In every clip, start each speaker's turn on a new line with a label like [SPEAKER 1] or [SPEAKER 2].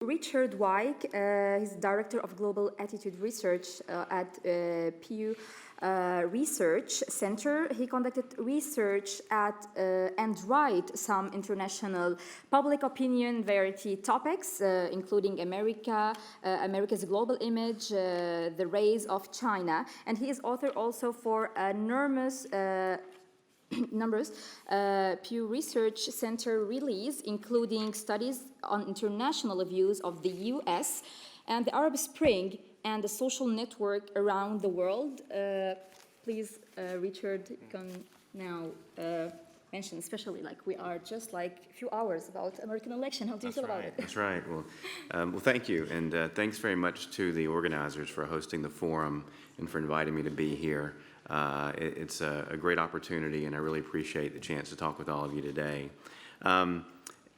[SPEAKER 1] Richard WIKE, he's Director of Global Attitude Research at Pew Research Center. He conducted research at and write some international public opinion variety topics, including America's global image, the rise of China, and he is author also for numerous Pew Research Center release, including studies on international views of the U.S. and the Arab Spring and the social network around the world. Please, Richard, can now mention, especially like we are just like a few hours about American election. How do you feel about it?
[SPEAKER 2] That's right. Well, thank you, and thanks very much to the organizers for hosting the forum and for inviting me to be here. It's a great opportunity, and I really appreciate the chance to talk with all of you today.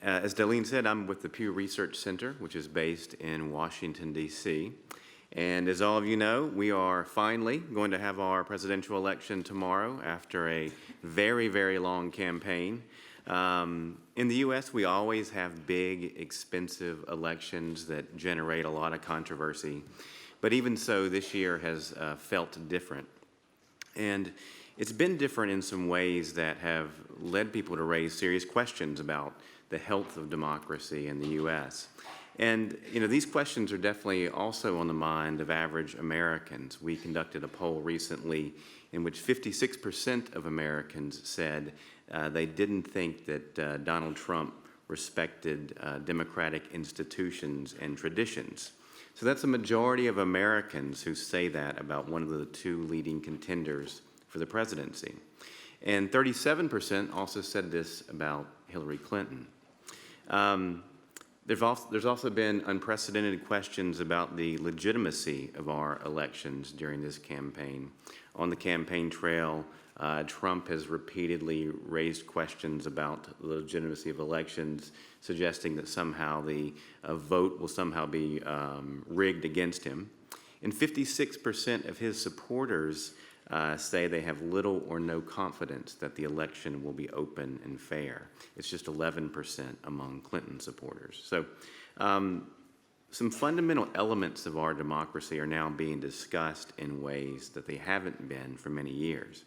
[SPEAKER 2] As Darlene said, I'm with the Pew Research Center, which is based in Washington, D.C. And as all of you know, we are finally going to have our presidential election tomorrow after a very, very long campaign. In the U.S., we always have big, expensive elections that generate a lot of controversy. But even so, this year has felt different. And it's been different in some ways that have led people to raise serious questions about the health of democracy in the U.S. And, these questions are definitely also on the mind of average Americans. We conducted a poll recently in which 56% of Americans said they didn't think that Donald Trump respected democratic institutions and traditions. So that's a majority of Americans who say that about one of the two leading contenders for the presidency. And 37% also said this about Hillary Clinton. There's also been unprecedented questions about the legitimacy of our elections during this campaign. On the campaign trail, Trump has repeatedly raised questions about the legitimacy of elections, suggesting that somehow the vote will somehow be rigged against him. And 56% of his supporters say they have little or no confidence that the election will be open and fair. It's just 11% among Clinton supporters. So some fundamental elements of our democracy are now being discussed in ways that they haven't been for many years.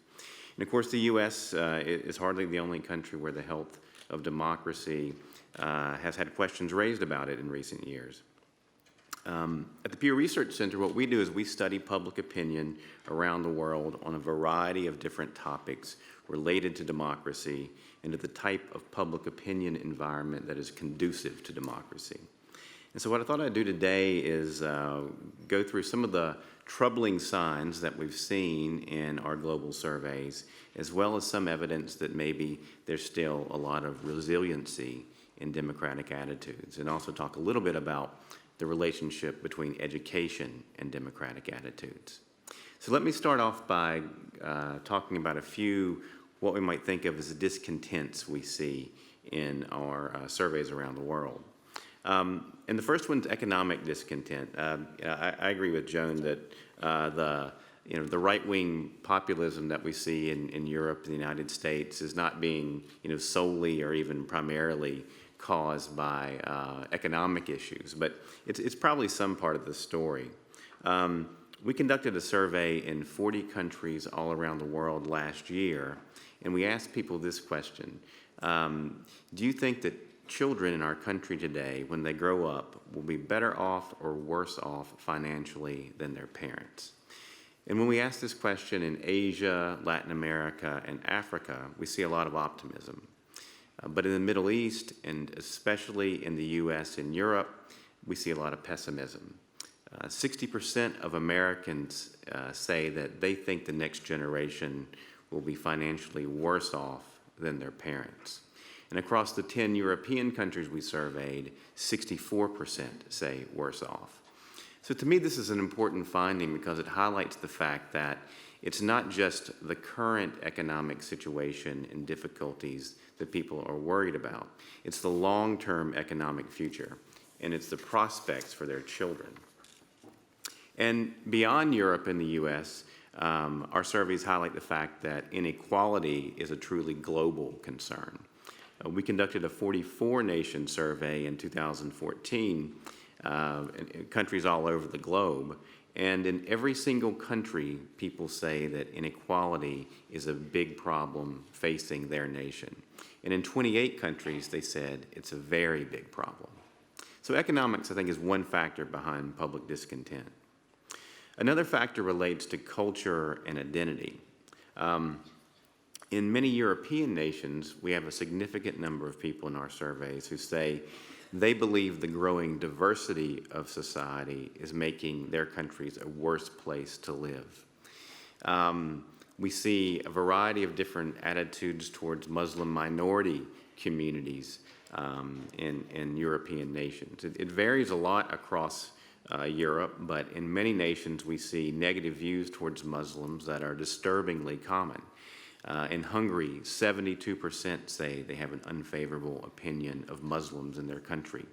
[SPEAKER 2] And of course, the U.S. Is hardly the only country where the health of democracy has had questions raised about it in recent years. At the Pew Research Center, what we do is we study public opinion around the world on a variety of different topics related to democracy and to the type of public opinion environment that is conducive to democracy. And so what I thought I'd do today is go through some of the troubling signs that we've seen in our global surveys, as well as some evidence that maybe there's still a lot of resiliency in democratic attitudes, and also talk a little bit about the relationship between education and democratic attitudes. So let me start off by talking about a few what we might think of as discontents we see in our surveys around the world. And the first one's economic discontent. I agree with Joan that the right-wing populism that we see in Europe and the United States is not being solely or even primarily caused by economic issues, but it's probably some part of the story. We conducted a survey in 40 countries all around the world last year, and we asked people this question: do you think that children in our country today, when they grow up, will be better off or worse off financially than their parents? And when we ask this question in Asia, Latin America, and Africa, we see a lot of optimism. But in the Middle East, and especially in the U.S. and Europe, we see a lot of pessimism. 60% of Americans say that they think the next generation will be financially worse off than their parents. And across the 10 European countries we surveyed, 64% say worse off. So to me, this is an important finding because it highlights the fact that it's not just the current economic situation and difficulties that people are worried about. It's the long-term economic future, and it's the prospects for their children. And beyond Europe and the U.S., our surveys highlight the fact that inequality is a truly global concern. We conducted a 44-nation survey in 2014, in countries all over the globe. And in every single country, people say that inequality is a big problem facing their nation. And in 28 countries, they said it's a very big problem. So economics, I think, is one factor behind public discontent. Another factor relates to culture and identity. In many European nations, we have a significant number of people in our surveys who say they believe the growing diversity of society is making their countries a worse place to live. We see a variety of different attitudes towards Muslim minority communities in European nations. It varies a lot across Europe, but in many nations we see negative views towards Muslims that are disturbingly common. In Hungary, 72% say they have an unfavorable opinion of Muslims in their country.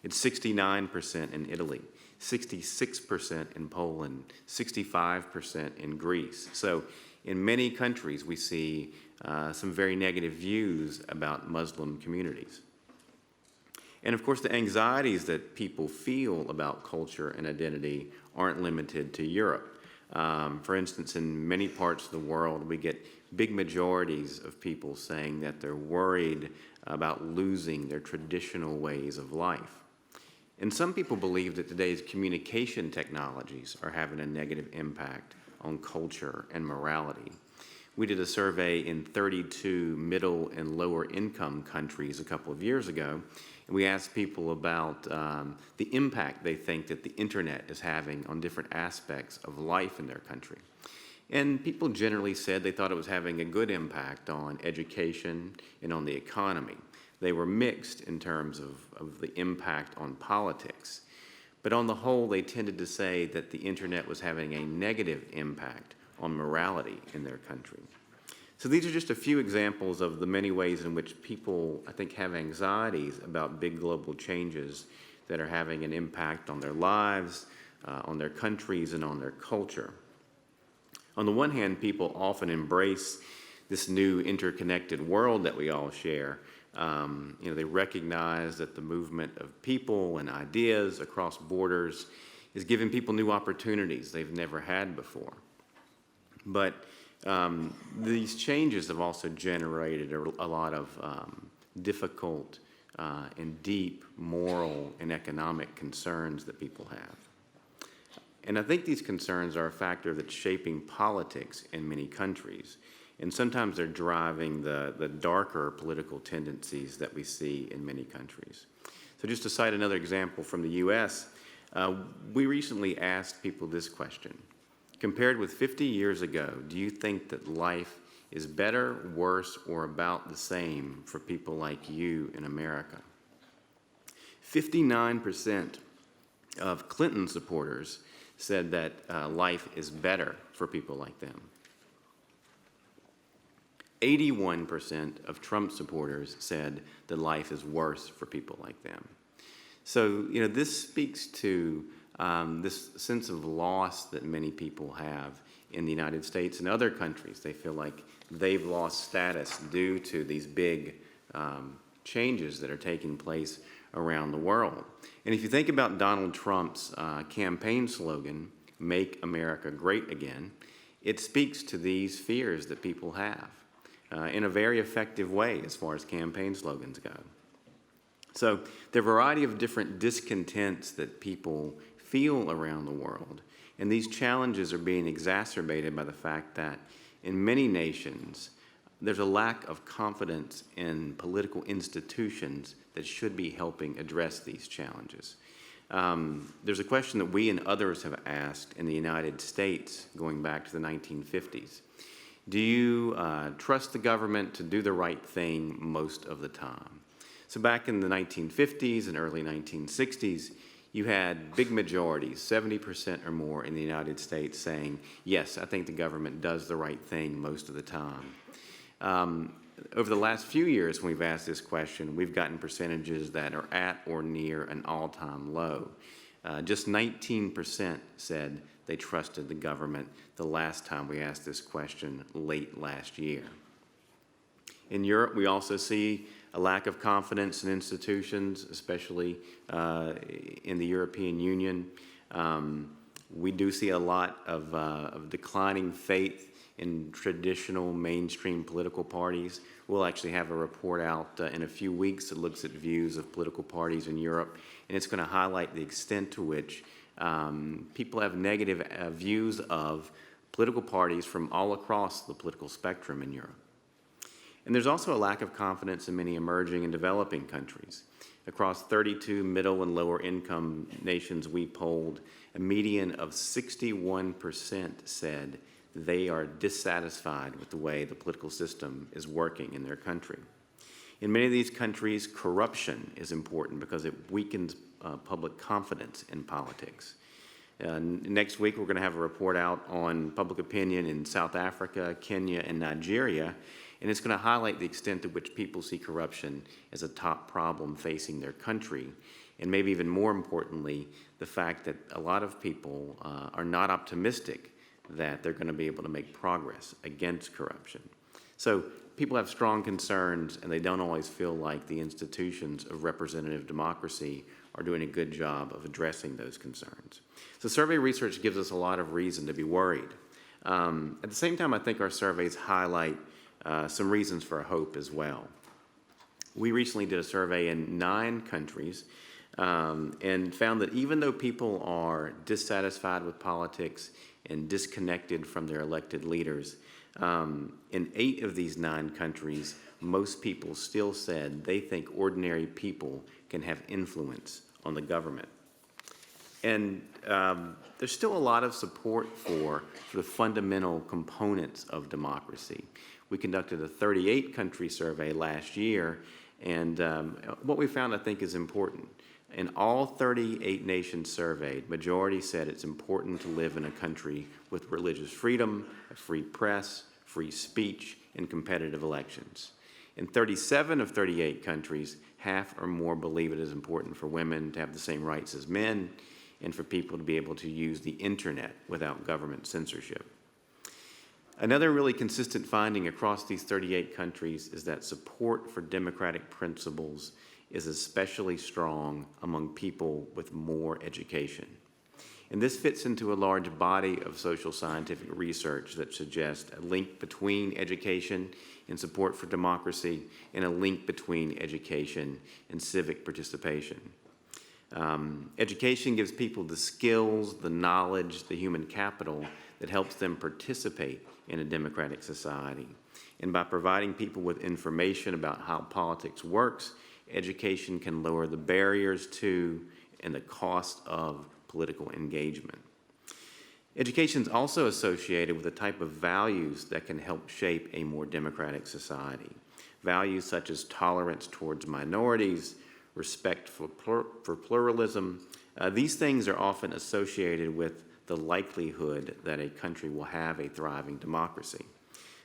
[SPEAKER 2] It's 69% in Italy, 66% in Poland, 65% in Greece. So in many countries, we see some very negative views about Muslim communities. And of course, the anxieties that people feel about culture and identity aren't limited to Europe. For instance, in many parts of the world, we get big majorities of people saying that they're worried about losing their traditional ways of life. And some people believe that today's communication technologies are having a negative impact on culture and morality. We did a survey in 32 middle and lower income countries a couple of years ago, and we asked people about the impact they think that the internet is having on different aspects of life in their country. And people generally said they thought it was having a good impact on education and on the economy. They were mixed in terms of the impact on politics. But on the whole, they tended to say that the internet was having a negative impact on morality in their country. So these are just a few examples of the many ways in which people, I think, have anxieties about big global changes that are having an impact on their lives, on their countries, and on their culture. On the one hand, people often embrace this new interconnected world that we all share. They recognize that the movement of people and ideas across borders is giving people new opportunities they've never had before. But these changes have also generated a lot of difficult and deep moral and economic concerns that people have. And I think these concerns are a factor that's shaping politics in many countries. And sometimes they're driving the darker political tendencies that we see in many countries. So just to cite another example from the US, we recently asked people this question. Compared with 50 years ago, do you think that life is better, worse, or about the same for people like you in America? 59% of Clinton supporters said that life is better for people like them. 81% of Trump supporters said that life is worse for people like them. So, this speaks to this sense of loss that many people have in the United States and other countries. They feel like they've lost status due to these big changes that are taking place around the world. And if you think about Donald Trump's campaign slogan, "Make America Great Again," it speaks to these fears that people have in a very effective way as far as campaign slogans go. So there are a variety of different discontents that people feel around the world, and these challenges are being exacerbated by the fact that in many nations, there's a lack of confidence in political institutions that should be helping address these challenges. There's a question that we and others have asked in the United States going back to the 1950s. Do you trust the government to do the right thing most of the time? So back in the 1950s and early 1960s, you had big majorities, 70% or more in the United States saying, yes, I think the government does the right thing most of the time. Over the last few years, when we've asked this question, we've gotten percentages that are at or near an all-time low. Just 19% said they trusted the government the last time we asked this question late last year. In Europe, we also see a lack of confidence in institutions, especially in the European Union. We do see a lot of declining faith in traditional mainstream political parties. We'll actually have a report out in a few weeks that looks at views of political parties in Europe, and it's going to highlight the extent to which people have negative views of political parties from all across the political spectrum in Europe. And there's also a lack of confidence in many emerging and developing countries. Across 32 middle and lower income nations we polled, a median of 61% said they are dissatisfied with the way the political system is working in their country. In many of these countries, corruption is important because it weakens public confidence in politics. Next week, we're going to have a report out on public opinion in South Africa, Kenya, and Nigeria, and it's going to highlight the extent to which people see corruption as a top problem facing their country, and maybe even more importantly, the fact that a lot of people are not optimistic that they're going to be able to make progress against corruption. So people have strong concerns, and they don't always feel like the institutions of representative democracy are doing a good job of addressing those concerns. So survey research gives us a lot of reason to be worried. At the same time, I think our surveys highlight some reasons for hope as well. We recently did a survey in 9 countries and found that even though people are dissatisfied with politics and disconnected from their elected leaders, in 8 of these 9 countries, most people still said they think ordinary people can have influence on the government. And there's still a lot of support for the fundamental components of democracy. We conducted a 38-country survey last year, and what we found, I think, is important. In all 38 nations surveyed, majority said it's important to live in a country with religious freedom, a free press, free speech, and competitive elections. In 37 of 38 countries, half or more believe it is important for women to have the same rights as men and for people to be able to use the internet without government censorship. Another really consistent finding across these 38 countries is that support for democratic principles is especially strong among people with more education. And this fits into a large body of social scientific research that suggests a link between education and support for democracy and a link between education and civic participation. Education gives people the skills, the knowledge, the human capital that helps them participate in a democratic society. And by providing people with information about how politics works, education can lower the barriers to and the cost of political engagement. Education is also associated with a type of values that can help shape a more democratic society. Values such as tolerance towards minorities, respect for pluralism. These things are often associated with the likelihood that a country will have a thriving democracy.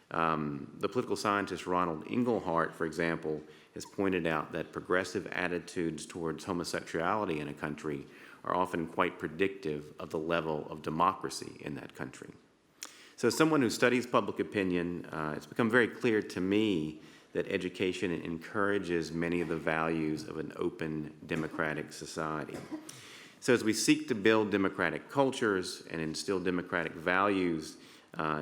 [SPEAKER 2] The political scientist Ronald Inglehart, for example, has pointed out that progressive attitudes towards homosexuality in a country are often quite predictive of the level of democracy in that country. So as someone who studies public opinion, it's become very clear to me that education encourages many of the values of an open democratic society. So as we seek to build democratic cultures and instill democratic values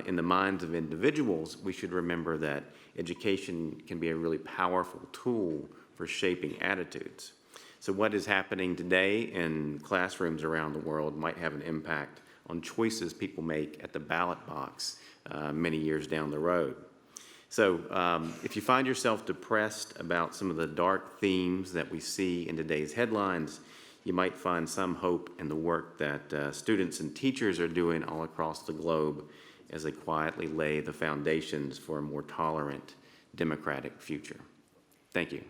[SPEAKER 2] in the minds of individuals, we should remember that education can be a really powerful tool for shaping attitudes. So what is happening today in classrooms around the world might have an impact on choices people make at the ballot box many years down the road. So if you find yourself depressed about some of the dark themes that we see in today's headlines, you might find some hope in the work that students and teachers are doing all across the globe as they quietly lay the foundations for a more tolerant, democratic future. Thank you.